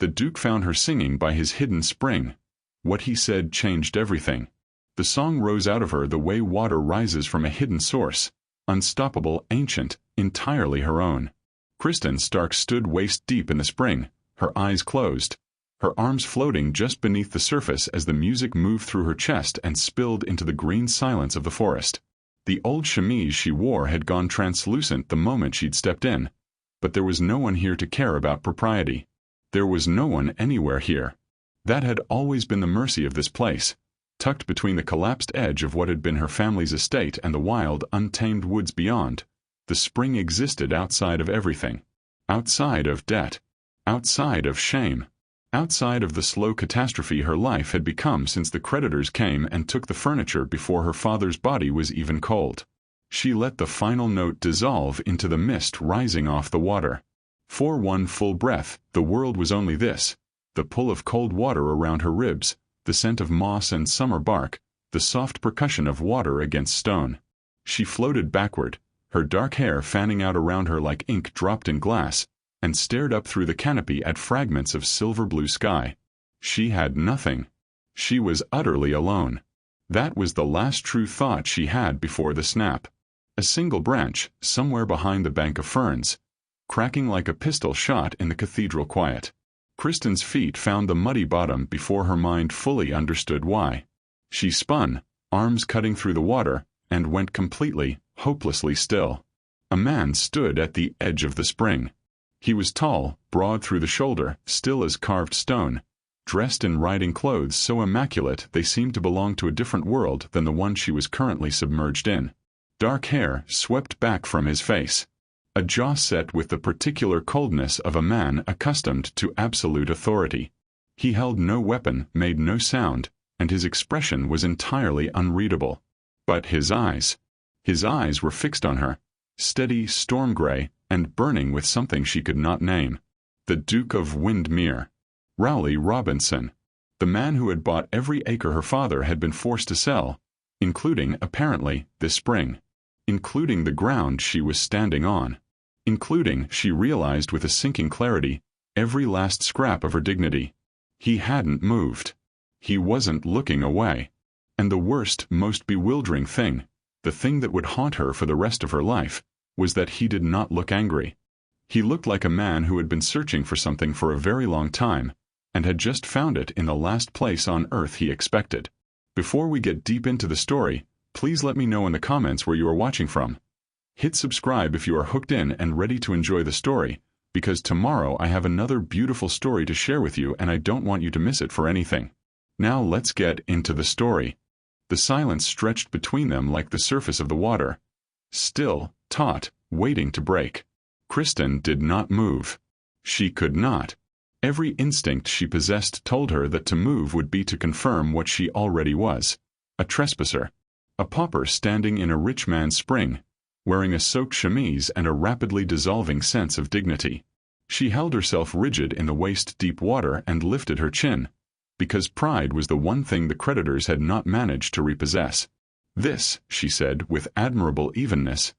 The Duke found her singing by his hidden spring. What he said changed everything. The song rose out of her the way water rises from a hidden source, unstoppable, ancient, entirely her own. Kristen Stark stood waist-deep in the spring, her eyes closed, her arms floating just beneath the surface as the music moved through her chest and spilled into the green silence of the forest. The old chemise she wore had gone translucent the moment she'd stepped in, but there was no one here to care about propriety. There was no one anywhere here. That had always been the mercy of this place, tucked between the collapsed edge of what had been her family's estate and the wild, untamed woods beyond. The spring existed outside of everything. Outside of debt. Outside of shame. Outside of the slow catastrophe her life had become since the creditors came and took the furniture before her father's body was even cold. She let the final note dissolve into the mist rising off the water. For one full breath, the world was only this: the pull of cold water around her ribs, the scent of moss and summer bark, the soft percussion of water against stone. She floated backward, her dark hair fanning out around her like ink dropped in glass, and stared up through the canopy at fragments of silver-blue sky. She had nothing. She was utterly alone. That was the last true thought she had before the snap. A single branch, somewhere behind the bank of ferns, cracking like a pistol shot in the cathedral quiet. Kristen's feet found the muddy bottom before her mind fully understood why. She spun, arms cutting through the water, and went completely, hopelessly still. A man stood at the edge of the spring. He was tall, broad through the shoulder, still as carved stone, dressed in riding clothes so immaculate they seemed to belong to a different world than the one she was currently submerged in. Dark hair swept back from his face. A jaw set with the particular coldness of a man accustomed to absolute authority. He held no weapon, made no sound, and his expression was entirely unreadable. But his eyes were fixed on her, steady, storm-gray, and burning with something she could not name. The Duke of Windmir. Rowley Robinson. The man who had bought every acre her father had been forced to sell, including, apparently, this spring. Including the ground she was standing on. Including, she realized with a sinking clarity, every last scrap of her dignity. He hadn't moved. He wasn't looking away. And the worst, most bewildering thing, the thing that would haunt her for the rest of her life, was that he did not look angry. He looked like a man who had been searching for something for a very long time, and had just found it in the last place on earth he expected. Before we get deep into the story, please let me know in the comments where you are watching from. Hit subscribe if you are hooked in and ready to enjoy the story, because tomorrow I have another beautiful story to share with you and I don't want you to miss it for anything. Now let's get into the story. The silence stretched between them like the surface of the water. Still, taut, waiting to break. Kristen did not move. She could not. Every instinct she possessed told her that to move would be to confirm what she already was: a trespasser. A pauper standing in a rich man's spring, wearing a soaked chemise and a rapidly dissolving sense of dignity. She held herself rigid in the waist-deep water and lifted her chin, because pride was the one thing the creditors had not managed to repossess. "This," she said with admirable evenness,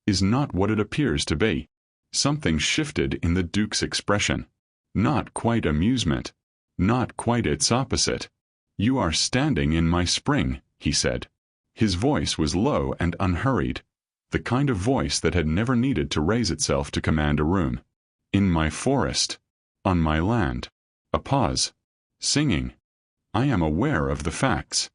"is not what it appears to be." Something shifted in the Duke's expression. Not quite amusement. Not quite its opposite. "You are standing in my spring," he said. His voice was low and unhurried, the kind of voice that had never needed to raise itself to command a room. "In my forest. On my land." A pause. "Singing. I am aware of the facts."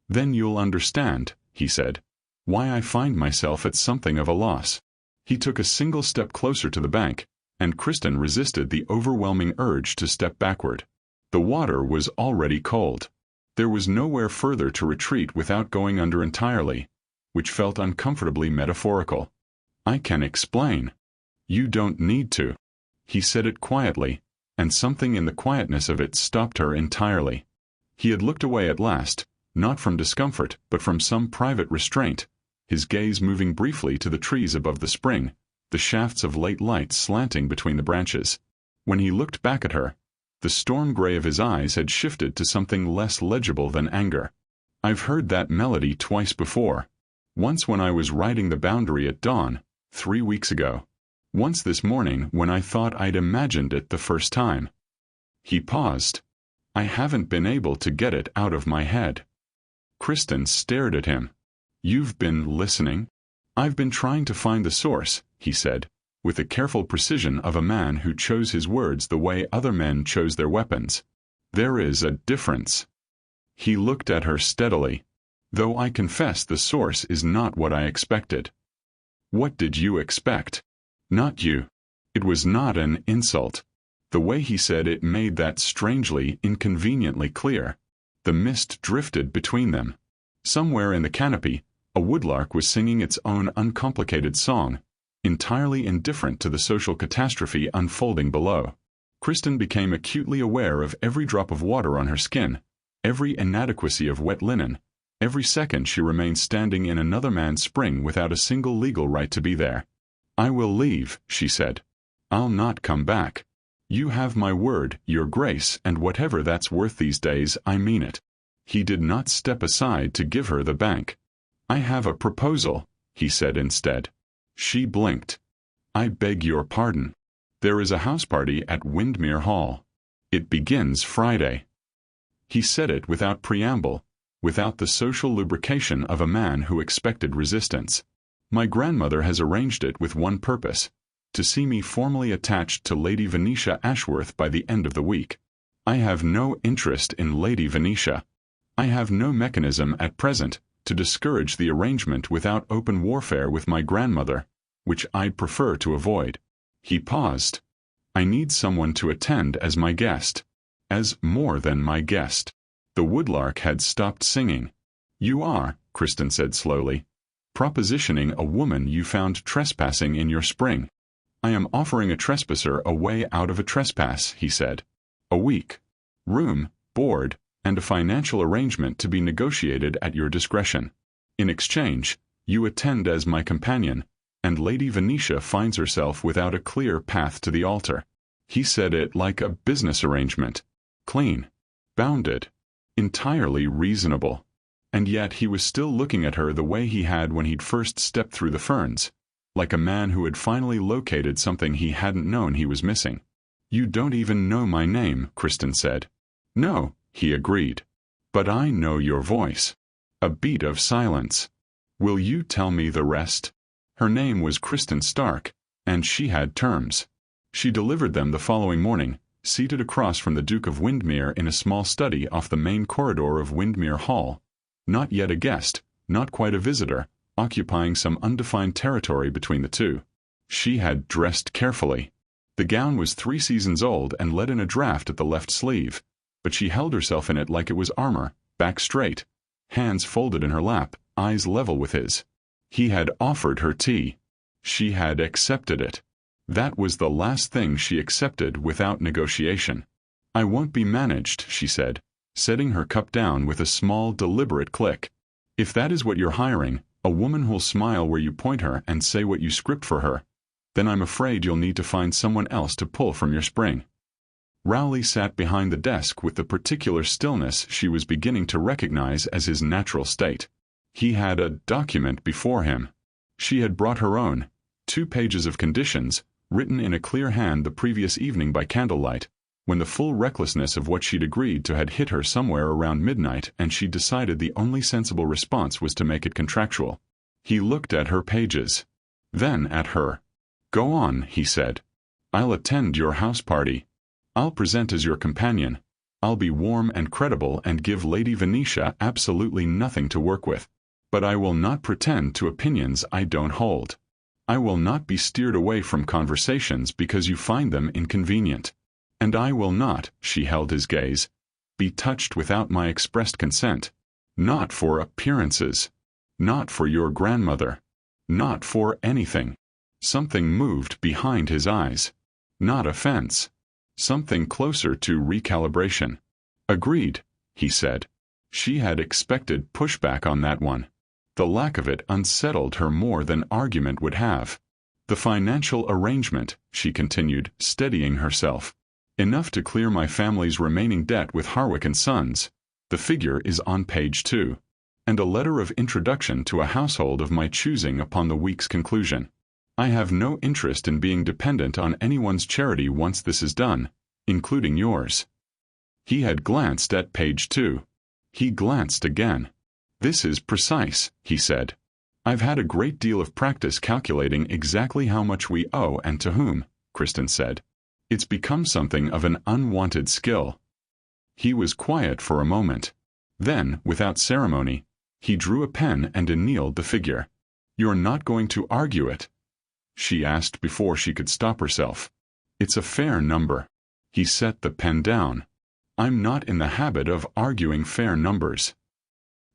"Then you'll understand," he said, "why I find myself at something of a loss." He took a single step closer to the bank, and Kristen resisted the overwhelming urge to step backward. The water was already cold. There was nowhere further to retreat without going under entirely, which felt uncomfortably metaphorical. "I can explain." "You don't need to." He said it quietly, and something in the quietness of it stopped her entirely. He had looked away at last, not from discomfort but from some private restraint, his gaze moving briefly to the trees above the spring, the shafts of late light slanting between the branches. When he looked back at her, the storm gray of his eyes had shifted to something less legible than anger. "I've heard that melody twice before. Once when I was riding the boundary at dawn, 3 weeks ago. Once this morning when I thought I'd imagined it the first time." He paused. I haven't been able to get it out of my head. Kristen stared at him. You've been listening? I've been trying to find the source, he said, with the careful precision of a man who chose his words the way other men chose their weapons. There is a difference. He looked at her steadily. Though I confess the source is not what I expected. What did you expect? Not you. It was not an insult. The way he said it made that strangely, inconveniently clear. The mist drifted between them. Somewhere in the canopy, a woodlark was singing its own uncomplicated song, entirely indifferent to the social catastrophe unfolding below. Kristen became acutely aware of every drop of water on her skin, every inadequacy of wet linen. Every second she remained standing in another man's spring without a single legal right to be there. I will leave, she said. I'll not come back. You have my word, your grace, and whatever that's worth these days, I mean it. He did not step aside to give her the bank. I have a proposal, he said instead. She blinked. I beg your pardon. There is a house party at Windmir Hall. It begins Friday. He said it without preamble, without the social lubrication of a man who expected resistance. My grandmother has arranged it with one purpose, to see me formally attached to Lady Venetia Ashworth by the end of the week. I have no interest in Lady Venetia. I have no mechanism at present to discourage the arrangement without open warfare with my grandmother, which I'd prefer to avoid. He paused. I need someone to attend as my guest. As more than my guest. The woodlark had stopped singing. You are, Kristen said slowly, propositioning a woman you found trespassing in your spring. I am offering a trespasser a way out of a trespass, he said. A week. Room, board, and a financial arrangement to be negotiated at your discretion. In exchange, you attend as my companion, and Lady Venetia finds herself without a clear path to the altar. He said it like a business arrangement. Clean. Bounded. Entirely reasonable. And yet he was still looking at her the way he had when he'd first stepped through the ferns, like a man who had finally located something he hadn't known he was missing. You don't even know my name, Kristen said. No, he agreed. But I know your voice. A beat of silence. Will you tell me the rest? Her name was Kristen Stark, and she had terms. She delivered them the following morning, seated across from the Duke of Windmir in a small study off the main corridor of Windmir Hall. Not yet a guest, not quite a visitor, occupying some undefined territory between the two. She had dressed carefully. The gown was 3 seasons old and let in a draft at the left sleeve, but she held herself in it like it was armor, back straight, hands folded in her lap, eyes level with his. He had offered her tea. She had accepted it. That was the last thing she accepted without negotiation. I won't be managed, she said, setting her cup down with a small, deliberate click. If that is what you're hiring, a woman who'll smile where you point her and say what you script for her, then I'm afraid you'll need to find someone else to pull from your spring. Rowley sat behind the desk with the particular stillness she was beginning to recognize as his natural state. He had a document before him. She had brought her own, 2 pages of conditions, written in a clear hand the previous evening by candlelight, when the full recklessness of what she'd agreed to had hit her somewhere around midnight and she decided the only sensible response was to make it contractual. He looked at her pages. Then at her. Go on, he said. I'll attend your house party. I'll present as your companion. I'll be warm and credible and give Lady Venetia absolutely nothing to work with. But I will not pretend to opinions I don't hold. I will not be steered away from conversations because you find them inconvenient. And I will not, she held his gaze, be touched without my expressed consent. Not for appearances. Not for your grandmother. Not for anything. Something moved behind his eyes. Not offense. Something closer to recalibration. Agreed, he said. She had expected pushback on that one. The lack of it unsettled her more than argument would have. The financial arrangement, she continued, steadying herself. Enough to clear my family's remaining debt with Harwick and Sons. The figure is on page 2. And a letter of introduction to a household of my choosing upon the week's conclusion. I have no interest in being dependent on anyone's charity once this is done, including yours. He had glanced at page 2. He glanced again. "This is precise," he said. "I've had a great deal of practice calculating exactly how much we owe and to whom," Kristen said. "It's become something of an unwanted skill." He was quiet for a moment. Then, without ceremony, he drew a pen and annealed the figure. "You're not going to argue it?" she asked before she could stop herself. "It's a fair number." He set the pen down. "I'm not in the habit of arguing fair numbers."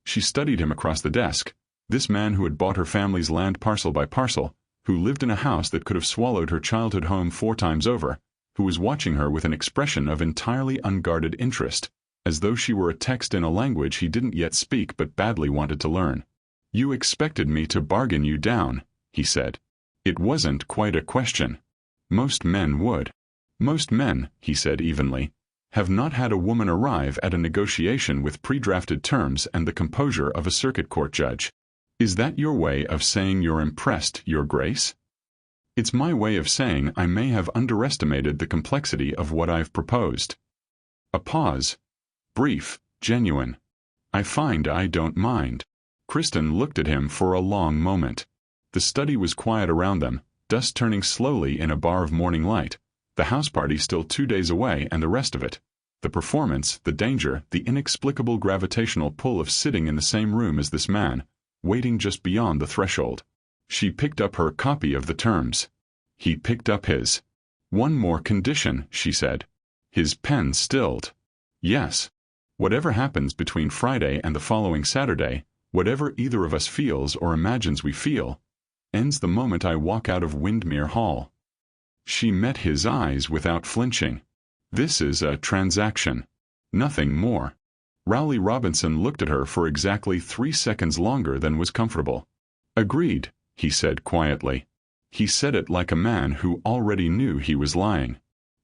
She studied him across the desk, this man who had bought her family's land parcel by parcel, who lived in a house that could have swallowed her childhood home 4 times over, who was watching her with an expression of entirely unguarded interest, as though she were a text in a language he didn't yet speak but badly wanted to learn. "You expected me to bargain you down," he said. "It wasn't quite a question. Most men would." "Most men," he said evenly, "have not had a woman arrive at a negotiation with pre-drafted terms and the composure of a circuit court judge. Is that your way of saying you're impressed, Your Grace?" "It's my way of saying I may have underestimated the complexity of what I've proposed." A pause. Brief, genuine. "I find I don't mind." Kristen looked at him for a long moment. The study was quiet around them, dust turning slowly in a bar of morning light, the house party still 2 days away and the rest of it. The performance, the danger, the inexplicable gravitational pull of sitting in the same room as this man, waiting just beyond the threshold. She picked up her copy of the terms. He picked up his. "One more condition," she said. His pen stilled. "Yes. Whatever happens between Friday and the following Saturday, whatever either of us feels or imagines we feel, ends the moment I walk out of Windmir Hall." She met his eyes without flinching. "This is a transaction. Nothing more." Rowley Robinson looked at her for exactly 3 seconds longer than was comfortable. "Agreed," he said quietly. He said it like a man who already knew he was lying.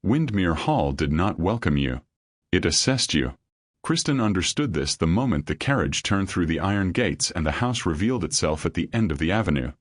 "Windmir Hall did not welcome you. It assessed you." Kristen understood this the moment the carriage turned through the iron gates and the house revealed itself at the end of the avenue.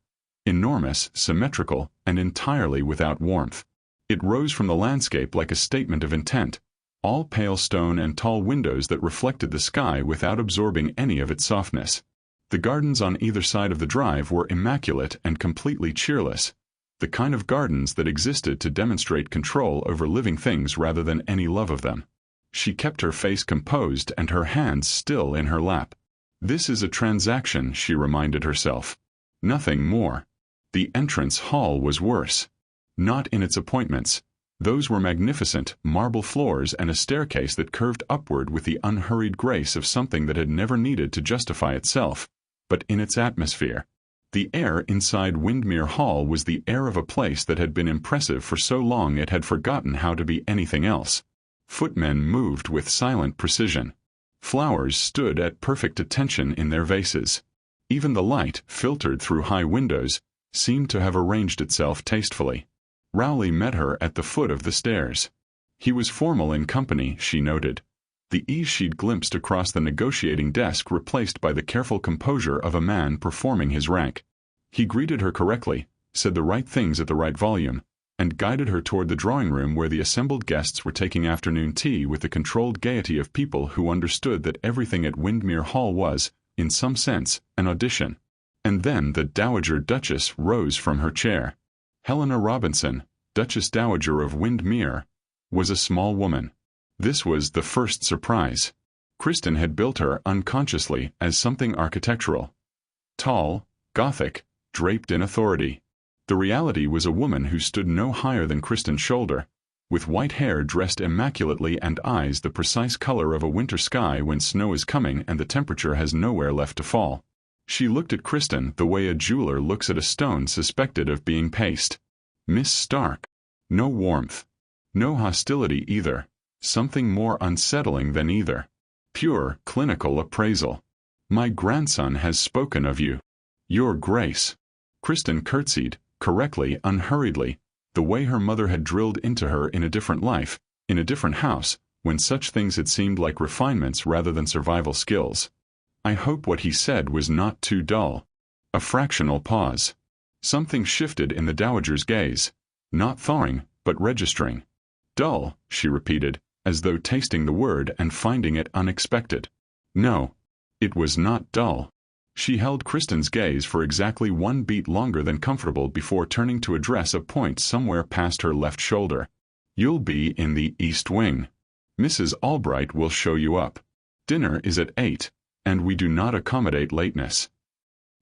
Enormous, symmetrical, and entirely without warmth. It rose from the landscape like a statement of intent, all pale stone and tall windows that reflected the sky without absorbing any of its softness. The gardens on either side of the drive were immaculate and completely cheerless, the kind of gardens that existed to demonstrate control over living things rather than any love of them. She kept her face composed and her hands still in her lap. "This is a transaction," she reminded herself. Nothing more. The entrance hall was worse. Not in its appointments. Those were magnificent, marble floors and a staircase that curved upward with the unhurried grace of something that had never needed to justify itself, but in its atmosphere. The air inside Windmir Hall was the air of a place that had been impressive for so long it had forgotten how to be anything else. Footmen moved with silent precision. Flowers stood at perfect attention in their vases. Even the light, filtered through high windows, seemed to have arranged itself tastefully. Rowley met her at the foot of the stairs. He was formal in company, she noted. The ease she'd glimpsed across the negotiating desk replaced by the careful composure of a man performing his rank. He greeted her correctly, said the right things at the right volume, and guided her toward the drawing room where the assembled guests were taking afternoon tea with the controlled gaiety of people who understood that everything at Windmir Hall was, in some sense, an audition. And then the Dowager Duchess rose from her chair. Helena Robinson, Duchess Dowager of Windmir, was a small woman. This was the first surprise. Kristen had built her unconsciously as something architectural. Tall, Gothic, draped in authority. The reality was a woman who stood no higher than Kristen's shoulder, with white hair dressed immaculately and eyes the precise color of a winter sky when snow is coming and the temperature has nowhere left to fall. She looked at Kristen the way a jeweler looks at a stone suspected of being paste. Miss Stark. No warmth. No hostility either. Something more unsettling than either. Pure, clinical appraisal. "My grandson has spoken of you. Your Grace." Kristen curtsied, correctly, unhurriedly, the way her mother had drilled into her in a different life, in a different house, when such things had seemed like refinements rather than survival skills. "I hope what he said was not too dull." A fractional pause. Something shifted in the Dowager's gaze, not thawing, but registering. "Dull," she repeated, as though tasting the word and finding it unexpected. No, it was not dull. She held Kristen's gaze for exactly 1 beat longer than comfortable before turning to address a point somewhere past her left shoulder. "You'll be in the East Wing. Mrs. Albright will show you up. Dinner is at 8, and we do not accommodate lateness."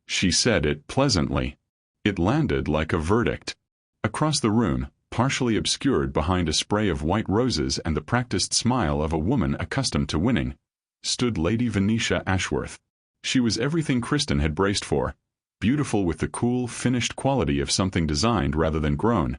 She said it pleasantly. It landed like a verdict. Across the room, partially obscured behind a spray of white roses and the practiced smile of a woman accustomed to winning, stood Lady Venetia Ashworth. She was everything Kristen had braced for, beautiful with the cool, finished quality of something designed rather than grown,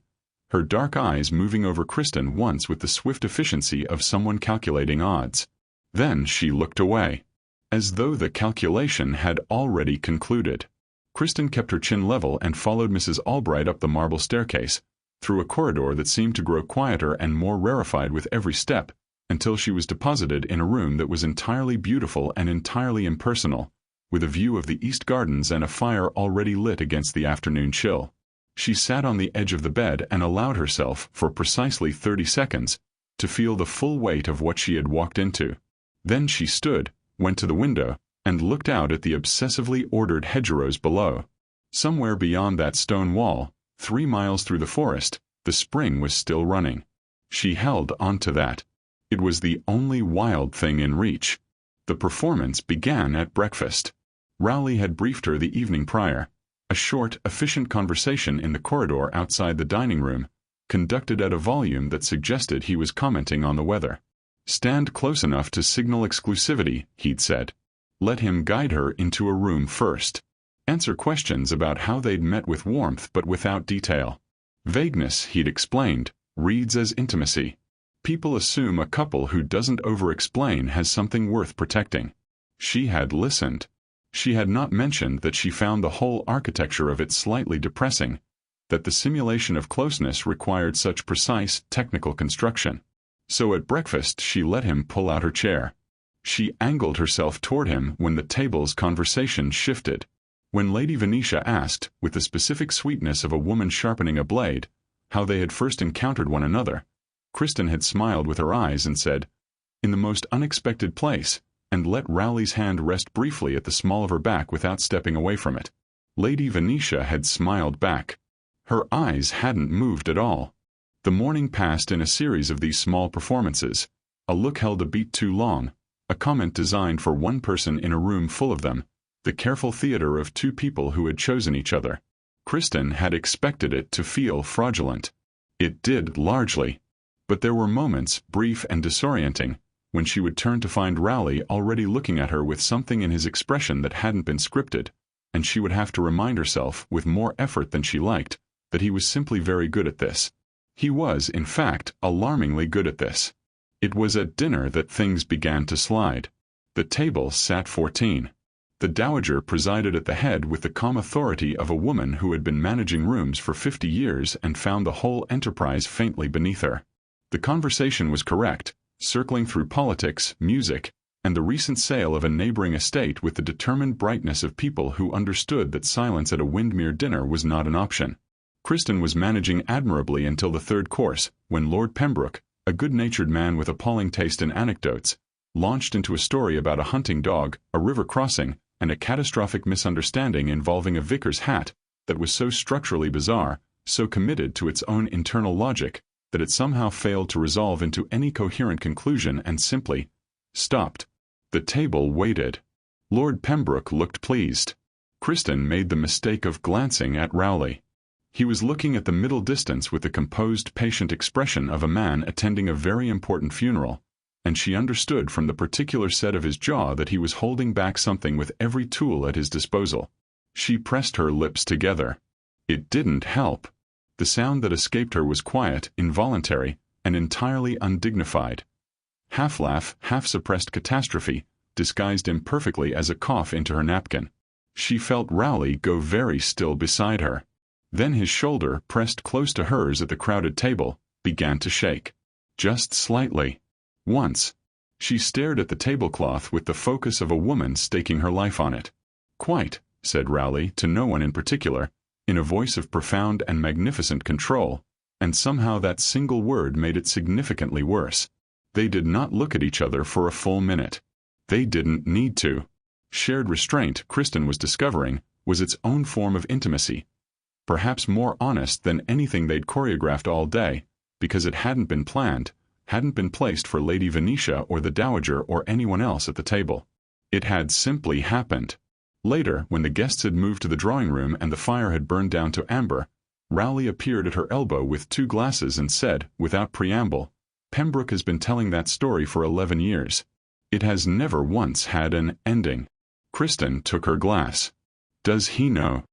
her dark eyes moving over Kristen once with the swift efficiency of someone calculating odds. Then she looked away, as though the calculation had already concluded. Kristen kept her chin level and followed Mrs. Albright up the marble staircase, through a corridor that seemed to grow quieter and more rarefied with every step, until she was deposited in a room that was entirely beautiful and entirely impersonal, with a view of the East Gardens and a fire already lit against the afternoon chill. She sat on the edge of the bed and allowed herself, for precisely 30 seconds, to feel the full weight of what she had walked into. Then she stood, went to the window, and looked out at the obsessively ordered hedgerows below. Somewhere beyond that stone wall, 3 miles through the forest, the spring was still running. She held on to that. It was the only wild thing in reach. The performance began at breakfast. Rowley had briefed her the evening prior. A short, efficient conversation in the corridor outside the dining room, conducted at a volume that suggested he was commenting on the weather. "Stand close enough to signal exclusivity," he'd said. Let him guide her into a room first. Answer questions about how they'd met with warmth but without detail. Vagueness, he'd explained, reads as intimacy. People assume a couple who doesn't over-explain has something worth protecting. She had listened. She had not mentioned that she found the whole architecture of it slightly depressing, that the simulation of closeness required such precise, technical construction. So at breakfast she let him pull out her chair. She angled herself toward him when the table's conversation shifted. When Lady Venetia asked, with the specific sweetness of a woman sharpening a blade, how they had first encountered one another, Kristen had smiled with her eyes and said, "In the most unexpected place," and let Rowley's hand rest briefly at the small of her back without stepping away from it. Lady Venetia had smiled back. Her eyes hadn't moved at all. The morning passed in a series of these small performances, a look held a beat too long, a comment designed for one person in a room full of them, the careful theater of 2 people who had chosen each other. Kristen had expected it to feel fraudulent. It did largely. But there were moments, brief and disorienting, when she would turn to find Rowley already looking at her with something in his expression that hadn't been scripted, and she would have to remind herself, with more effort than she liked, that he was simply very good at this. He was, in fact, alarmingly good at this. It was at dinner that things began to slide. The table sat 14. The dowager presided at the head with the calm authority of a woman who had been managing rooms for 50 years and found the whole enterprise faintly beneath her. The conversation was correct, circling through politics, music, and the recent sale of a neighboring estate with the determined brightness of people who understood that silence at a Windmir dinner was not an option. Kristen was managing admirably until the 3rd course, when Lord Pembroke, a good-natured man with appalling taste in anecdotes, launched into a story about a hunting dog, a river crossing, and a catastrophic misunderstanding involving a vicar's hat that was so structurally bizarre, so committed to its own internal logic, that it somehow failed to resolve into any coherent conclusion and simply stopped. The table waited. Lord Pembroke looked pleased. Kristen made the mistake of glancing at Rowley. He was looking at the middle distance with the composed, patient expression of a man attending a very important funeral, and she understood from the particular set of his jaw that he was holding back something with every tool at his disposal. She pressed her lips together. It didn't help. The sound that escaped her was quiet, involuntary, and entirely undignified. Half-laugh, half-suppressed catastrophe, disguised imperfectly as a cough into her napkin. She felt Rowley go very still beside her. Then his shoulder, pressed close to hers at the crowded table, began to shake. Just slightly. Once. She stared at the tablecloth with the focus of a woman staking her life on it. "Quite," said Rowley to no one in particular, in a voice of profound and magnificent control, and somehow that single word made it significantly worse. They did not look at each other for a full minute. They didn't need to. Shared restraint, Kristen was discovering, was its own form of intimacy. Perhaps more honest than anything they'd choreographed all day, because it hadn't been planned, hadn't been placed for Lady Venetia or the Dowager or anyone else at the table. It had simply happened. Later, when the guests had moved to the drawing room and the fire had burned down to amber, Rowley appeared at her elbow with 2 glasses and said, without preamble, "Pembroke has been telling that story for 11 years. It has never once had an ending." Kristen took her glass. "Does he know?"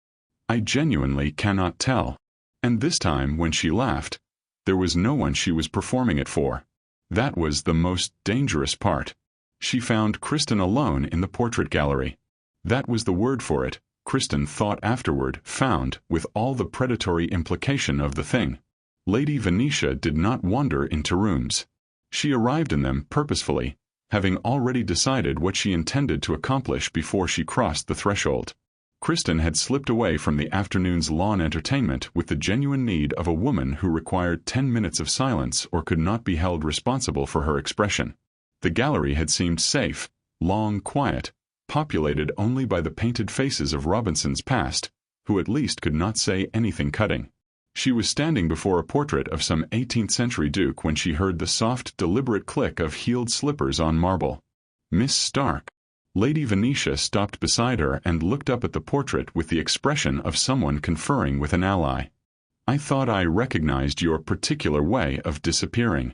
"I genuinely cannot tell." And this time, when she laughed, there was no one she was performing it for. That was the most dangerous part. She found Kristen alone in the portrait gallery. That was the word for it, Kristen thought afterward, found, with all the predatory implication of the thing. Lady Venetia did not wander into rooms. She arrived in them purposefully, having already decided what she intended to accomplish before she crossed the threshold. Kristen had slipped away from the afternoon's lawn entertainment with the genuine need of a woman who required 10 minutes of silence or could not be held responsible for her expression. The gallery had seemed safe, long, quiet, populated only by the painted faces of Robinson's past, who at least could not say anything cutting. She was standing before a portrait of some 18th-century duke when she heard the soft, deliberate click of heeled slippers on marble. "Miss Stark." Lady Venetia stopped beside her and looked up at the portrait with the expression of someone conferring with an ally. "I thought I recognized your particular way of disappearing."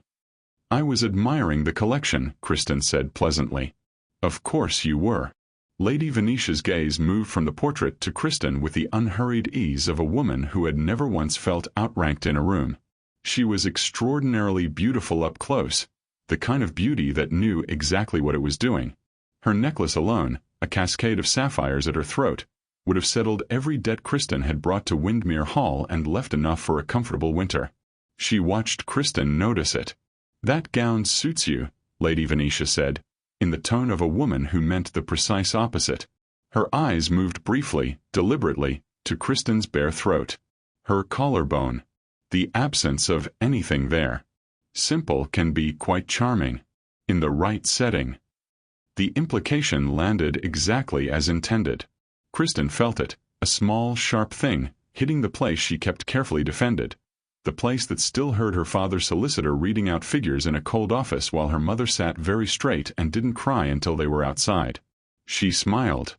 "I was admiring the collection," Kristen said pleasantly. "Of course you were." Lady Venetia's gaze moved from the portrait to Kristen with the unhurried ease of a woman who had never once felt outranked in a room. She was extraordinarily beautiful up close, the kind of beauty that knew exactly what it was doing. Her necklace alone, a cascade of sapphires at her throat, would have settled every debt Kristen had brought to Windmir Hall and left enough for a comfortable winter. She watched Kristen notice it. "That gown suits you," Lady Venetia said, in the tone of a woman who meant the precise opposite. Her eyes moved briefly, deliberately, to Kristen's bare throat. Her collarbone. The absence of anything there. Simple can be quite charming. In the right setting. The implication landed exactly as intended. Kristen felt it, a small, sharp thing, hitting the place she kept carefully defended. The place that still heard her father's solicitor reading out figures in a cold office while her mother sat very straight and didn't cry until they were outside. She smiled.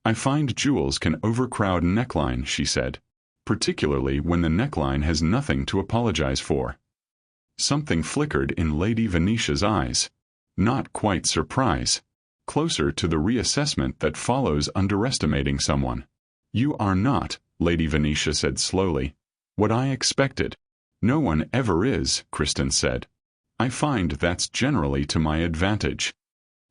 "I find jewels can overcrowd neckline," she said, "particularly when the neckline has nothing to apologize for." Something flickered in Lady Venetia's eyes. Not quite surprise. Closer to the reassessment that follows underestimating someone. "You are not," Lady Venetia said slowly, "what I expected." "No one ever is," Kristen said. "I find that's generally to my advantage."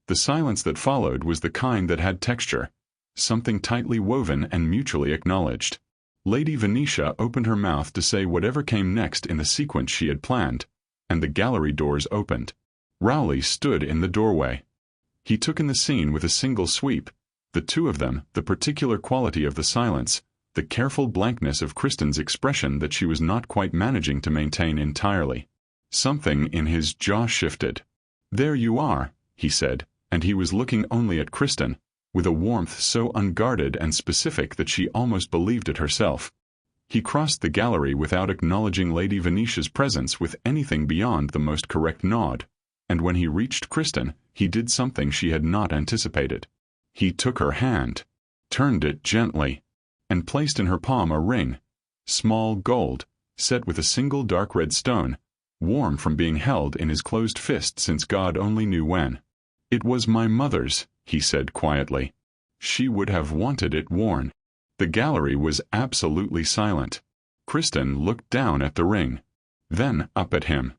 The silence that followed was the kind that had texture, something tightly woven and mutually acknowledged. Lady Venetia opened her mouth to say whatever came next in the sequence she had planned, and the gallery doors opened. Rowley stood in the doorway. He took in the scene with a single sweep, the two of them, the particular quality of the silence, the careful blankness of Kristen's expression that she was not quite managing to maintain entirely. Something in his jaw shifted. "There you are," he said, and he was looking only at Kristen, with a warmth so unguarded and specific that she almost believed it herself. He crossed the gallery without acknowledging Lady Venetia's presence with anything beyond the most correct nod, and when he reached Kristen, he did something she had not anticipated. He took her hand, turned it gently, and placed in her palm a ring, small gold, set with a single dark red stone, warm from being held in his closed fist since God only knew when. "It was my mother's," he said quietly. "She would have wanted it worn." The gallery was absolutely silent. Kristen looked down at the ring, then up at him.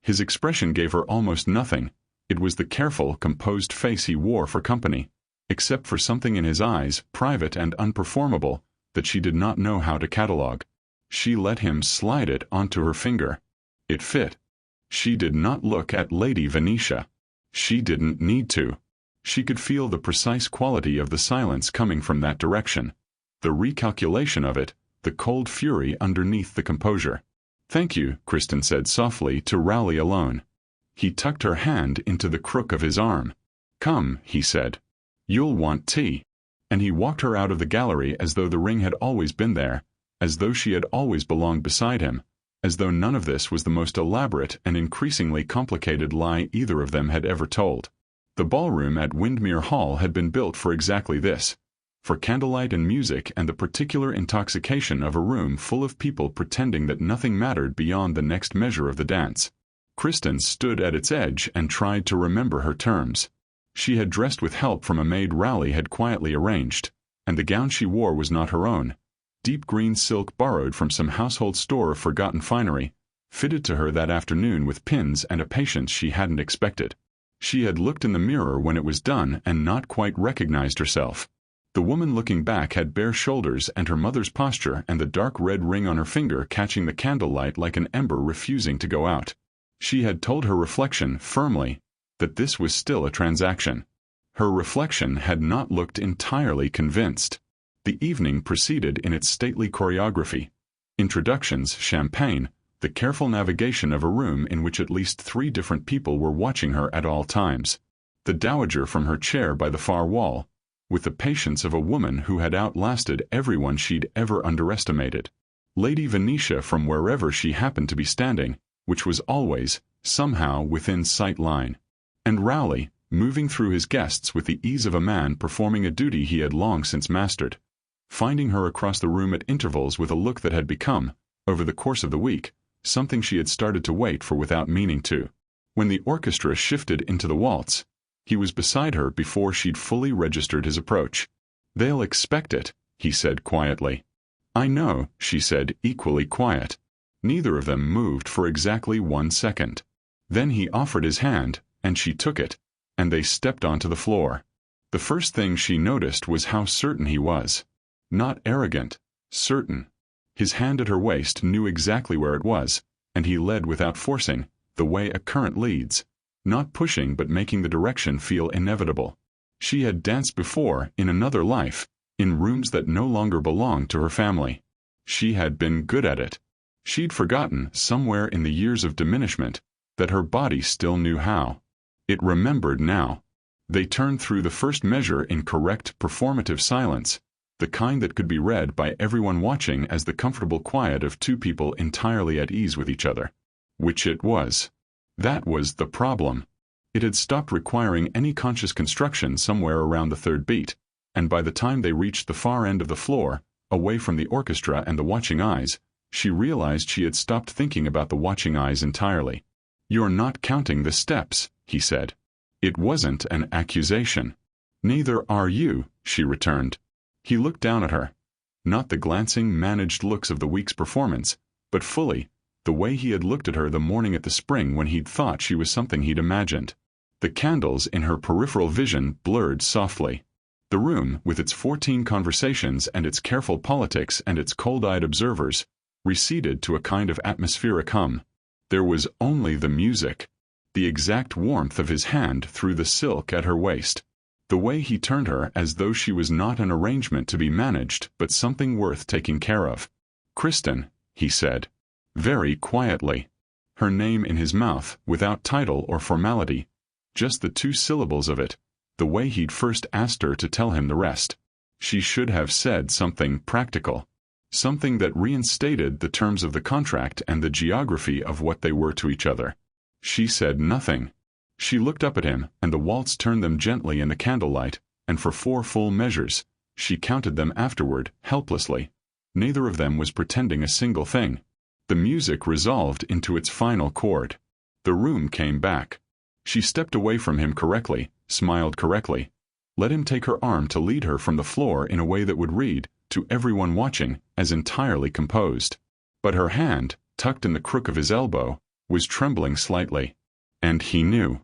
His expression gave her almost nothing. It was the careful, composed face he wore for company, except for something in his eyes, private and unperformable, that she did not know how to catalogue. She let him slide it onto her finger. It fit. She did not look at Lady Venetia. She didn't need to. She could feel the precise quality of the silence coming from that direction, the recalculation of it, the cold fury underneath the composure. "Thank you," Kristen said softly to Rowley alone. He tucked her hand into the crook of his arm. "Come," he said. "You'll want tea." And he walked her out of the gallery as though the ring had always been there, as though she had always belonged beside him, as though none of this was the most elaborate and increasingly complicated lie either of them had ever told. The ballroom at Windmir Hall had been built for exactly this, for candlelight and music and the particular intoxication of a room full of people pretending that nothing mattered beyond the next measure of the dance. Kristen stood at its edge and tried to remember her terms. She had dressed with help from a maid Rowley had quietly arranged, and the gown she wore was not her own. Deep green silk borrowed from some household store of forgotten finery, fitted to her that afternoon with pins and a patience she hadn't expected. She had looked in the mirror when it was done and not quite recognized herself. The woman looking back had bare shoulders and her mother's posture and the dark red ring on her finger catching the candlelight like an ember refusing to go out. She had told her reflection firmly that this was still a transaction. Her reflection had not looked entirely convinced. The evening proceeded in its stately choreography. Introductions, champagne, the careful navigation of a room in which at least 3 different people were watching her at all times. The dowager from her chair by the far wall, with the patience of a woman who had outlasted everyone she'd ever underestimated. Lady Venetia from wherever she happened to be standing, which was always, somehow, within sight line. And Rowley, moving through his guests with the ease of a man performing a duty he had long since mastered. Finding her across the room at intervals with a look that had become, over the course of the week, something she had started to wait for without meaning to. When the orchestra shifted into the waltz, he was beside her before she'd fully registered his approach. "They'll expect it," he said quietly. "I know," she said, equally quiet. Neither of them moved for exactly 1 second. Then he offered his hand, and she took it, and they stepped onto the floor. The first thing she noticed was how certain he was. Not arrogant, certain. His hand at her waist knew exactly where it was, and he led without forcing, the way a current leads, not pushing but making the direction feel inevitable. She had danced before, in another life, in rooms that no longer belonged to her family. She had been good at it. She'd forgotten, somewhere in the years of diminishment, that her body still knew how. It remembered now. They turned through the first measure in correct, performative silence, the kind that could be read by everyone watching as the comfortable quiet of 2 people entirely at ease with each other. Which it was. That was the problem. It had stopped requiring any conscious construction somewhere around the 3rd beat, and by the time they reached the far end of the floor, away from the orchestra and the watching eyes, she realized she had stopped thinking about the watching eyes entirely. "You're not counting the steps," he said. It wasn't an accusation. "Neither are you," she returned. He looked down at her. Not the glancing, managed looks of the week's performance, but fully, the way he had looked at her the morning at the spring when he'd thought she was something he'd imagined. The candles in her peripheral vision blurred softly. The room, with its 14 conversations and its careful politics and its cold-eyed observers, receded to a kind of atmospheric hum. There was only the music, the exact warmth of his hand through the silk at her waist, the way he turned her as though she was not an arrangement to be managed but something worth taking care of. "Kristen," he said, very quietly, her name in his mouth, without title or formality, just the 2 syllables of it, the way he'd first asked her to tell him the rest. She should have said something practical. Something that reinstated the terms of the contract and the geography of what they were to each other. She said nothing. She looked up at him, and the waltz turned them gently in the candlelight, and for 4 full measures, she counted them afterward, helplessly. Neither of them was pretending a single thing. The music resolved into its final chord. The room came back. She stepped away from him correctly, smiled correctly, let him take her arm to lead her from the floor in a way that would read, to everyone watching, as entirely composed. But her hand, tucked in the crook of his elbow, was trembling slightly. And he knew.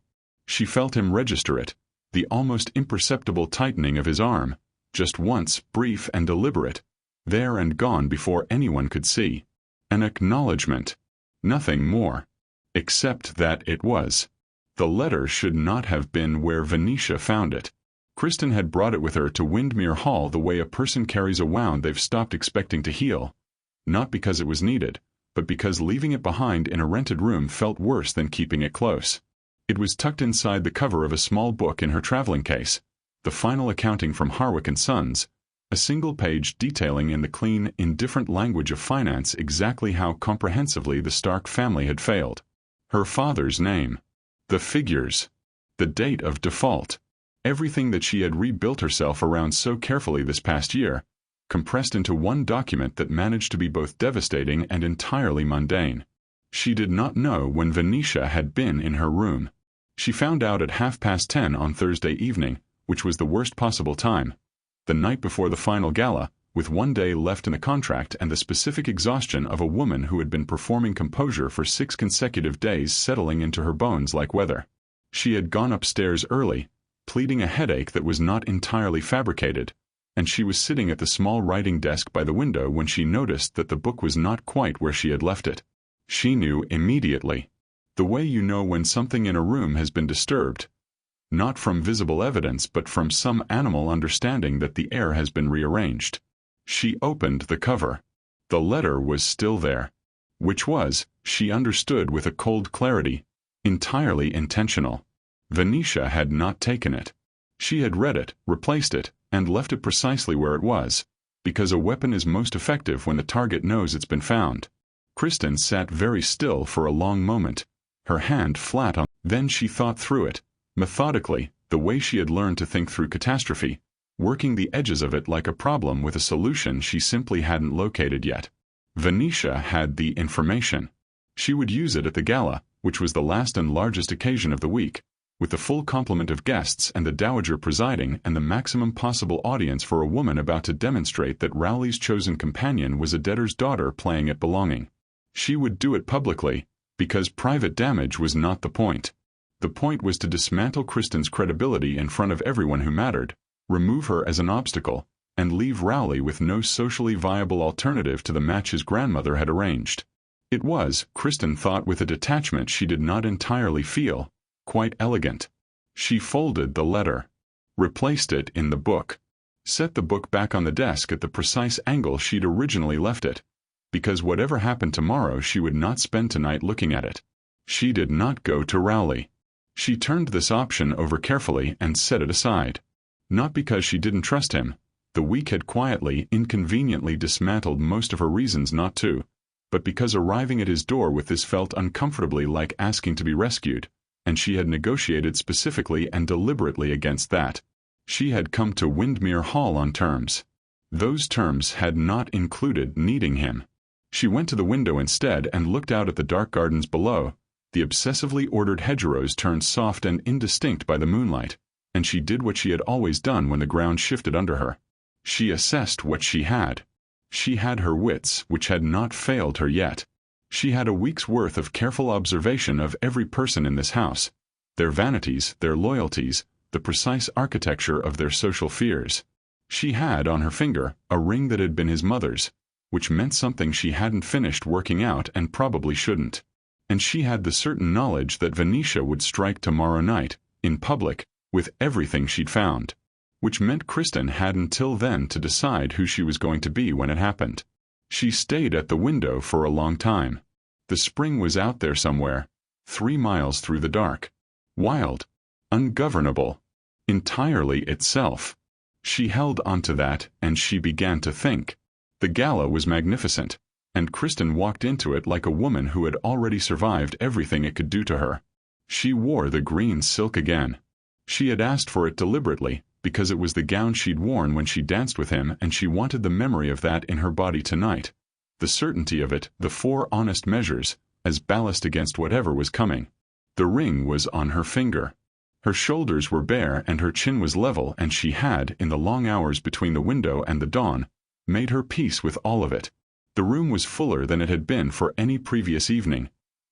She felt him register it, the almost imperceptible tightening of his arm, just once, brief and deliberate, there and gone before anyone could see. An acknowledgement. Nothing more. Except that it was. The letter should not have been where Venetia found it. Kristen had brought it with her to Windmir Hall the way a person carries a wound they've stopped expecting to heal. Not because it was needed, but because leaving it behind in a rented room felt worse than keeping it close. It was tucked inside the cover of a small book in her traveling case, the final accounting from Harwick & Sons, a single page detailing in the clean, indifferent language of finance exactly how comprehensively the Stark family had failed. Her father's name, the figures, the date of default, everything that she had rebuilt herself around so carefully this past year, compressed into one document that managed to be both devastating and entirely mundane. She did not know when Venetia had been in her room. She found out at 10:30 on Thursday evening, which was the worst possible time, the night before the final gala, with 1 day left in the contract and the specific exhaustion of a woman who had been performing composure for 6 consecutive days settling into her bones like weather. She had gone upstairs early, pleading a headache that was not entirely fabricated, and she was sitting at the small writing desk by the window when she noticed that the book was not quite where she had left it. She knew immediately. The way you know when something in a room has been disturbed, not from visible evidence but from some animal understanding that the air has been rearranged. She opened the cover. The letter was still there, which was, she understood with a cold clarity, entirely intentional. Venetia had not taken it. She had read it, replaced it, and left it precisely where it was, because a weapon is most effective when the target knows it's been found. Kristen sat very still for a long moment, her hand flat on. Then she thought through it, methodically, the way she had learned to think through catastrophe, working the edges of it like a problem with a solution she simply hadn't located yet. Venetia had the information. She would use it at the gala, which was the last and largest occasion of the week, with the full complement of guests and the dowager presiding and the maximum possible audience for a woman about to demonstrate that Rowley's chosen companion was a debtor's daughter playing at belonging. She would do it publicly, because private damage was not the point. The point was to dismantle Kristen's credibility in front of everyone who mattered, remove her as an obstacle, and leave Rowley with no socially viable alternative to the match his grandmother had arranged. It was, Kristen thought with a detachment she did not entirely feel, quite elegant. She folded the letter, replaced it in the book, set the book back on the desk at the precise angle she'd originally left it, because whatever happened tomorrow she would not spend tonight looking at it. She did not go to Rowley. She turned this option over carefully and set it aside. Not because she didn't trust him. The week had quietly, inconveniently dismantled most of her reasons not to, but because arriving at his door with this felt uncomfortably like asking to be rescued, and she had negotiated specifically and deliberately against that. She had come to Windmir Hall on terms. Those terms had not included needing him. She went to the window instead and looked out at the dark gardens below. The obsessively ordered hedgerows turned soft and indistinct by the moonlight, and she did what she had always done when the ground shifted under her. She assessed what she had. She had her wits, which had not failed her yet. She had a week's worth of careful observation of every person in this house, their vanities, their loyalties, the precise architecture of their social fears. She had, on her finger, a ring that had been his mother's, which meant something she hadn't finished working out and probably shouldn't. And she had the certain knowledge that Venetia would strike tomorrow night, in public, with everything she'd found, which meant Kristen had until then to decide who she was going to be when it happened. She stayed at the window for a long time. The spring was out there somewhere, 3 miles through the dark. Wild, ungovernable, entirely itself. She held onto that, and she began to think. The gala was magnificent, and Kristen walked into it like a woman who had already survived everything it could do to her. She wore the green silk again. She had asked for it deliberately, because it was the gown she'd worn when she danced with him, and she wanted the memory of that in her body tonight. The certainty of it, the 4 honest measures, as ballast against whatever was coming. The ring was on her finger. Her shoulders were bare and her chin was level, and she had, in the long hours between the window and the dawn, made her peace with all of it. The room was fuller than it had been for any previous evening.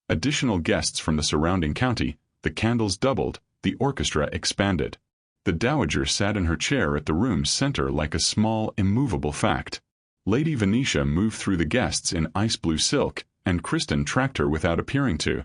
Additional guests from the surrounding county, the candles doubled, the orchestra expanded. The dowager sat in her chair at the room's center like a small, immovable fact. Lady Venetia moved through the guests in ice-blue silk, and Kristen tracked her without appearing to.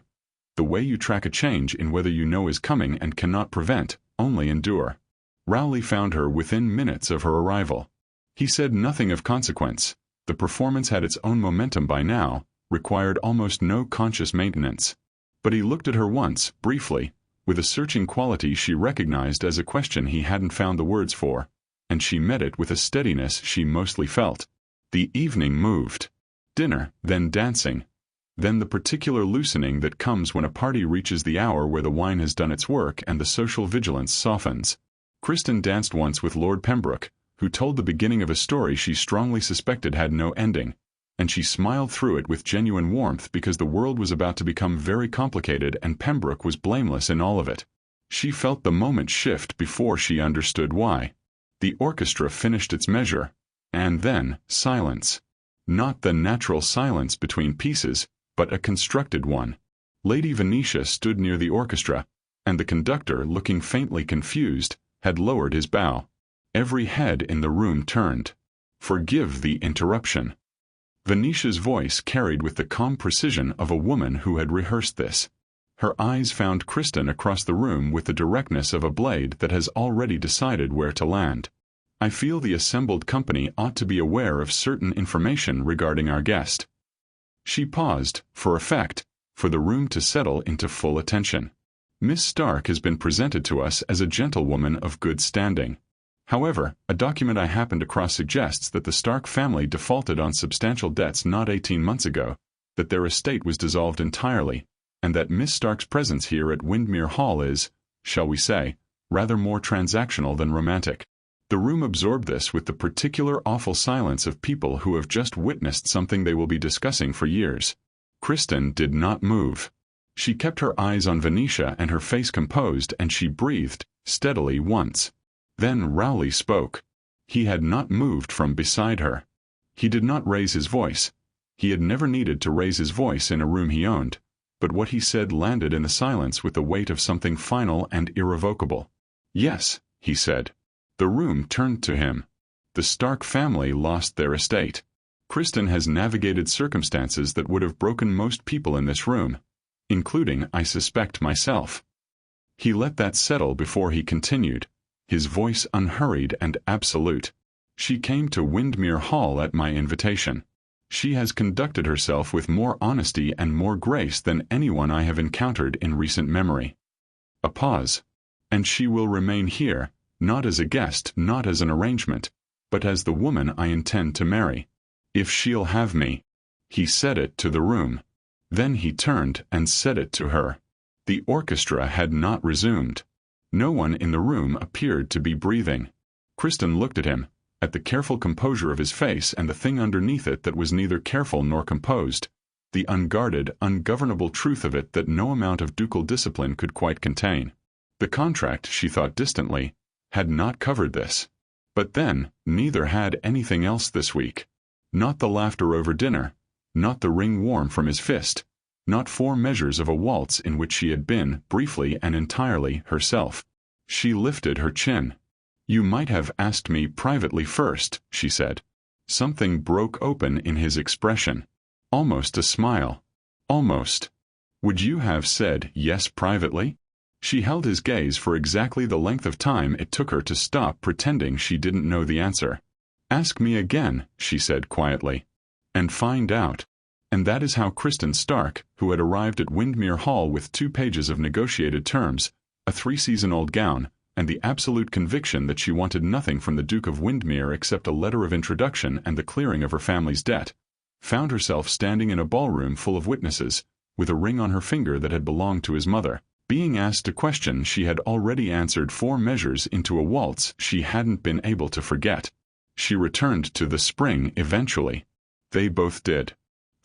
The way you track a change in whether you know is coming and cannot prevent, only endure. Rowley found her within minutes of her arrival. He said nothing of consequence. The performance had its own momentum by now, required almost no conscious maintenance. But he looked at her once, briefly, with a searching quality she recognized as a question he hadn't found the words for, and she met it with a steadiness she mostly felt. The evening moved. Dinner, then dancing, then the particular loosening that comes when a party reaches the hour where the wine has done its work and the social vigilance softens. Kristen danced once with Lord Pembroke, who told the beginning of a story she strongly suspected had no ending, and she smiled through it with genuine warmth because the world was about to become very complicated and Pembroke was blameless in all of it. She felt the moment shift before she understood why. The orchestra finished its measure, and then silence. Not the natural silence between pieces, but a constructed one. Lady Venetia stood near the orchestra, and the conductor, looking faintly confused, had lowered his bow. Every head in the room turned. "Forgive the interruption." Venetia's voice carried with the calm precision of a woman who had rehearsed this. Her eyes found Kristen across the room with the directness of a blade that has already decided where to land. "I feel the assembled company ought to be aware of certain information regarding our guest." She paused, for effect, for the room to settle into full attention. "Miss Stark has been presented to us as a gentlewoman of good standing. However, a document I happened across suggests that the Stark family defaulted on substantial debts not 18 months ago, that their estate was dissolved entirely, and that Miss Stark's presence here at Windmir Hall is, shall we say, rather more transactional than romantic." The room absorbed this with the particular awful silence of people who have just witnessed something they will be discussing for years. Kristen did not move. She kept her eyes on Venetia and her face composed, and she breathed steadily once. Then Rowley spoke. He had not moved from beside her. He did not raise his voice. He had never needed to raise his voice in a room he owned, but what he said landed in the silence with the weight of something final and irrevocable. "Yes," he said. The room turned to him. "The Stark family lost their estate. Kristen has navigated circumstances that would have broken most people in this room, including, I suspect, myself." He let that settle before he continued, his voice unhurried and absolute. "She came to Windmir Hall at my invitation. She has conducted herself with more honesty and more grace than anyone I have encountered in recent memory." A pause. "And she will remain here, not as a guest, not as an arrangement, but as the woman I intend to marry. If she'll have me." He said it to the room. Then he turned and said it to her. The orchestra had not resumed. No one in the room appeared to be breathing. Kristen looked at him, at the careful composure of his face and the thing underneath it that was neither careful nor composed, the unguarded, ungovernable truth of it that no amount of ducal discipline could quite contain. The contract, she thought distantly, had not covered this. But then, neither had anything else this week. Not the laughter over dinner, not the ring warm from his fist, not 4 measures of a waltz in which she had been, briefly and entirely, herself. She lifted her chin. "You might have asked me privately first," she said. Something broke open in his expression. Almost a smile. Almost. "Would you have said yes privately?" She held his gaze for exactly the length of time it took her to stop pretending she didn't know the answer. "Ask me again," she said quietly, "and find out." And that is how Kristen Stark, who had arrived at Windmir Hall with 2 pages of negotiated terms, a 3-season-old gown, and the absolute conviction that she wanted nothing from the Duke of Windmir except a letter of introduction and the clearing of her family's debt, found herself standing in a ballroom full of witnesses, with a ring on her finger that had belonged to his mother, being asked a question she had already answered 4 measures into a waltz she hadn't been able to forget. She returned to the spring eventually. They both did.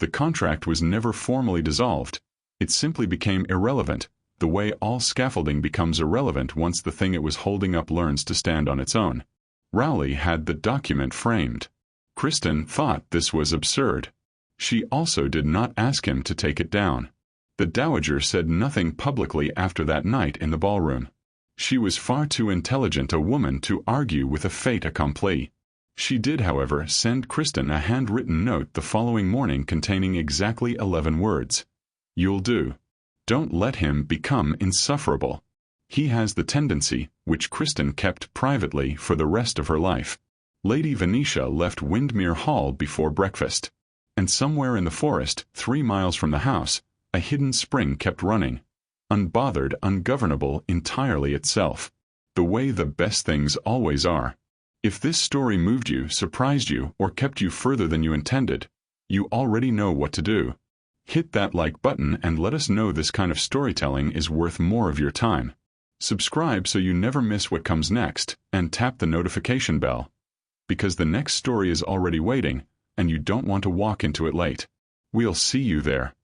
The contract was never formally dissolved. It simply became irrelevant, the way all scaffolding becomes irrelevant once the thing it was holding up learns to stand on its own. Rowley had the document framed. Kristen thought this was absurd. She also did not ask him to take it down. The Dowager said nothing publicly after that night in the ballroom. She was far too intelligent a woman to argue with a fait accompli. She did, however, send Kristen a handwritten note the following morning containing exactly 11 words. "You'll do. Don't let him become insufferable. He has the tendency," which Kristen kept privately for the rest of her life. Lady Venetia left Windmir Hall before breakfast. And somewhere in the forest, 3 miles from the house, a hidden spring kept running. unbothered, ungovernable, entirely itself. The way the best things always are. If this story moved you, surprised you, or kept you further than you intended, you already know what to do. Hit that like button and let us know this kind of storytelling is worth more of your time. Subscribe so you never miss what comes next, and tap the notification bell. Because the next story is already waiting, and you don't want to walk into it late. We'll see you there.